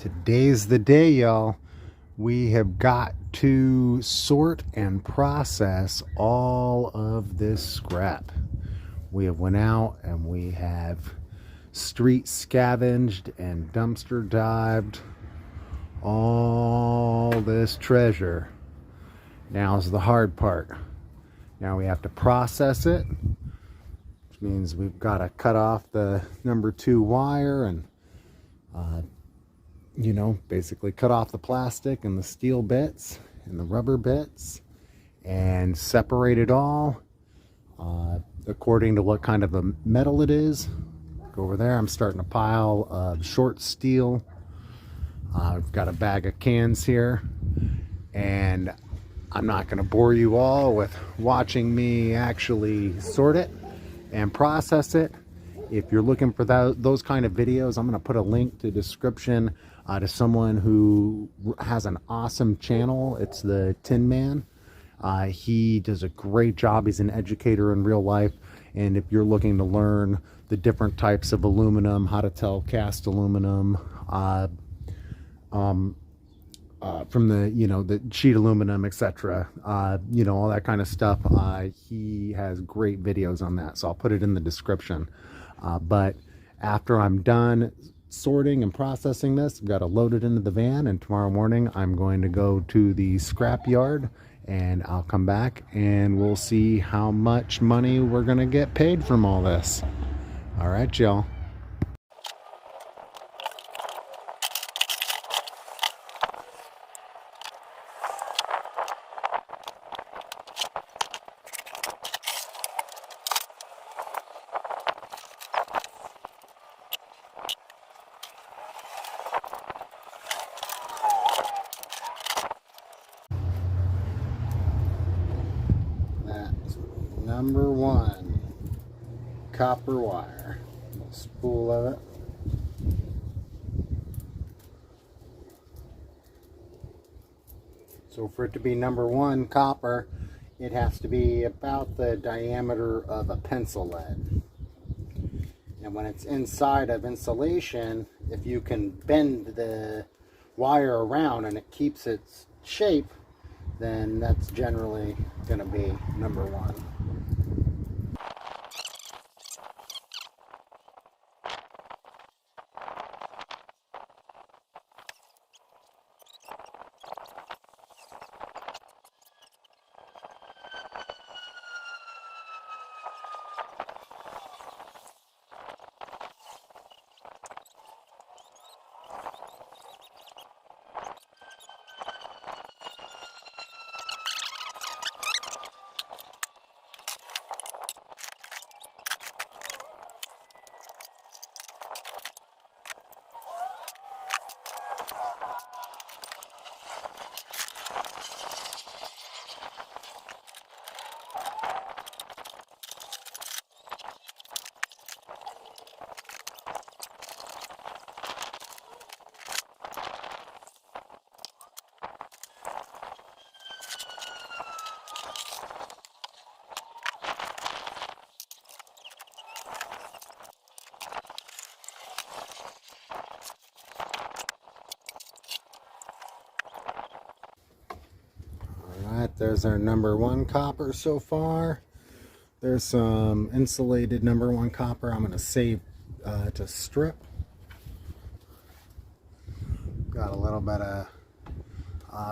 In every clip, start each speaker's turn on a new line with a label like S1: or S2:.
S1: Today's the day, y'all. We have got to sort and process all of this scrap. We have went out and we have street scavenged and dumpster dived all this treasure. Now's the hard part. Now we have to process it, which means we've got to cut off the number 2 wire and basically cut off the plastic and the steel bits and the rubber bits and separate it all according to what kind of a metal it is. Go over there. I'm starting a pile of short steel. I've got a bag of cans here, and I'm not going to bore you all with watching me actually sort it and process it. If you're looking for those kind of videos, I'm going to put a link to the description to someone who has an awesome channel. It's the Tin Man. He does a great job. He's an educator in real life. And if you're looking to learn the different types of aluminum, how to tell cast aluminum from the sheet aluminum, etc., all that kind of stuff, he has great videos on that. So I'll put it in the description. But after I'm done sorting and processing this, I've got to load it into the van, and tomorrow morning I'm going to go to the scrap yard and I'll come back and we'll see how much money we're going to get paid from all this. All right, y'all. Number 1 copper wire, a spool of it. So for it to be number 1 copper, it has to be about the diameter of a pencil lead. And when it's inside of insulation, if you can bend the wire around and it keeps its shape, then that's generally going to be number 1. There's our number 1 copper so far. There's some insulated number 1 copper I'm going to save to strip. Got a little bit of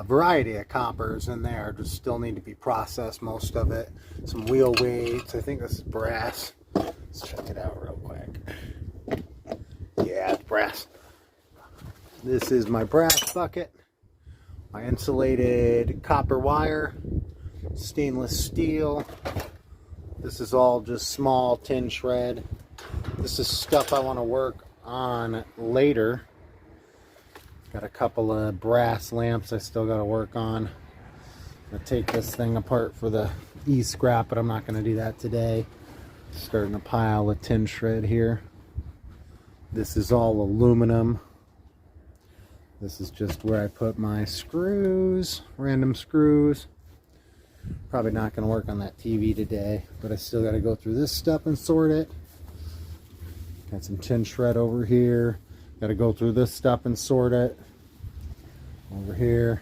S1: variety of coppers in there. Just still need to be processed, most of it. Some wheel weights. I think this is brass. Let's check it out real quick. Yeah, it's brass. This is my brass bucket. My insulated copper wire, stainless steel. This is all just small tin shred. This is stuff I want to work on later. Got a couple of brass lamps I still got to work on. I'm going to take this thing apart for the e-scrap, but I'm not going to do that today. Starting a pile of tin shred here. This is all aluminum. This is just where I put my screws, random screws. Probably not going to work on that TV today, but I still got to go through this stuff and sort it. Got some tin shred over here. Got to go through this stuff and sort it. Over here,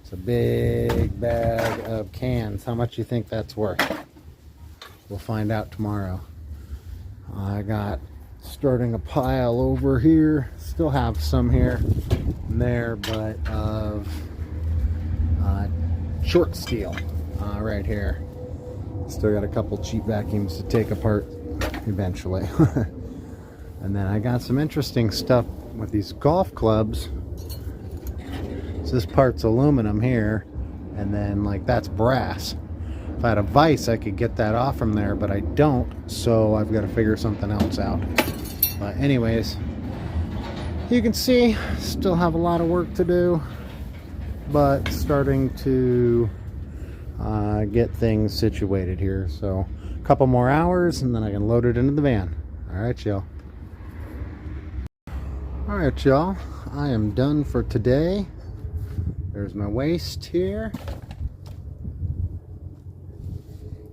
S1: it's a big bag of cans. How much you think that's worth? We'll find out tomorrow. I got starting a pile over here. Still have some here and there, but of short steel right here. Still got a couple cheap vacuums to take apart eventually. And then I got some interesting stuff with these golf clubs. So this part's aluminum here, and then like that's brass. If I had a vise, I could get that off from there, but I don't, so I've got to figure something else out. But anyways, you can see, still have a lot of work to do, but starting to get things situated here. So a couple more hours, and then I can load it into the van. All right, y'all. All right, y'all. I am done for today. There's my waste here.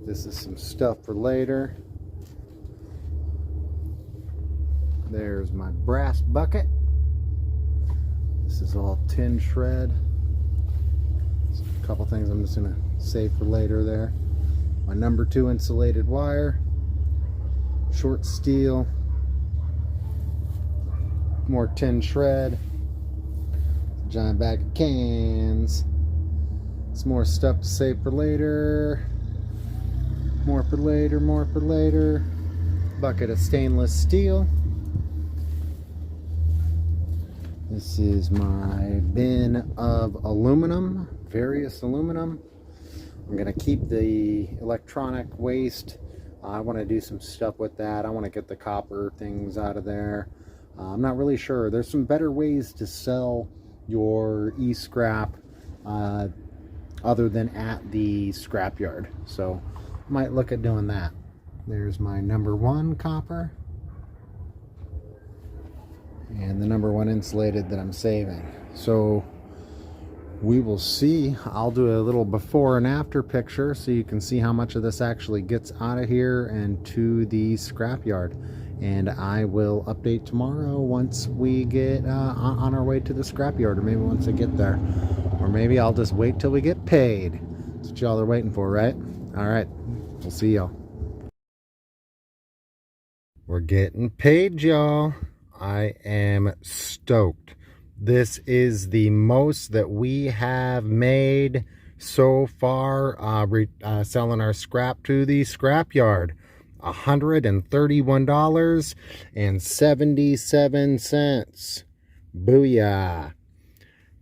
S1: This is some stuff for later. There's my brass bucket. This is all tin shred. A couple things I'm just gonna save for later there. My number 2 insulated wire, short steel, more tin shred, giant bag of cans, some more stuff to save for later, more for later, more for later, bucket of stainless steel. This is my bin of aluminum, various aluminum. I'm gonna keep the electronic waste. I want to do some stuff with that. I want to get the copper things out of there. I'm not really sure. There's some better ways to sell your e-scrap other than at the scrapyard. So might look at doing that. There's my number 1 copper. And the number 1 insulated that I'm saving. So we will see. I'll do a little before and after picture so you can see how much of this actually gets out of here and to the scrapyard. And I will update tomorrow once we get on our way to the scrapyard, or maybe once I get there, or maybe I'll just wait till we get paid. That's what y'all are waiting for, right? All right, we'll see y'all. We're getting paid, y'all. I am stoked. This is the most that we have made so far selling our scrap to the scrapyard. $131.77. Booyah.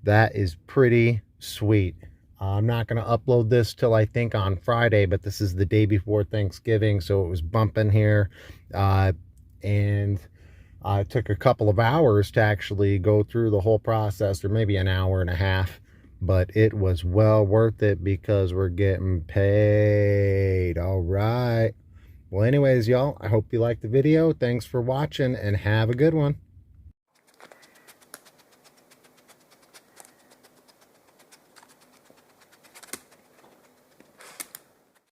S1: That is pretty sweet. I'm not going to upload this till I think on Friday, but this is the day before Thanksgiving, so it was bumping here. And it took a couple of hours to actually go through the whole process, or maybe an hour and a half, but it was well worth it because we're getting paid. All right. Well, anyways, y'all, I hope you liked the video. Thanks for watching and have a good one.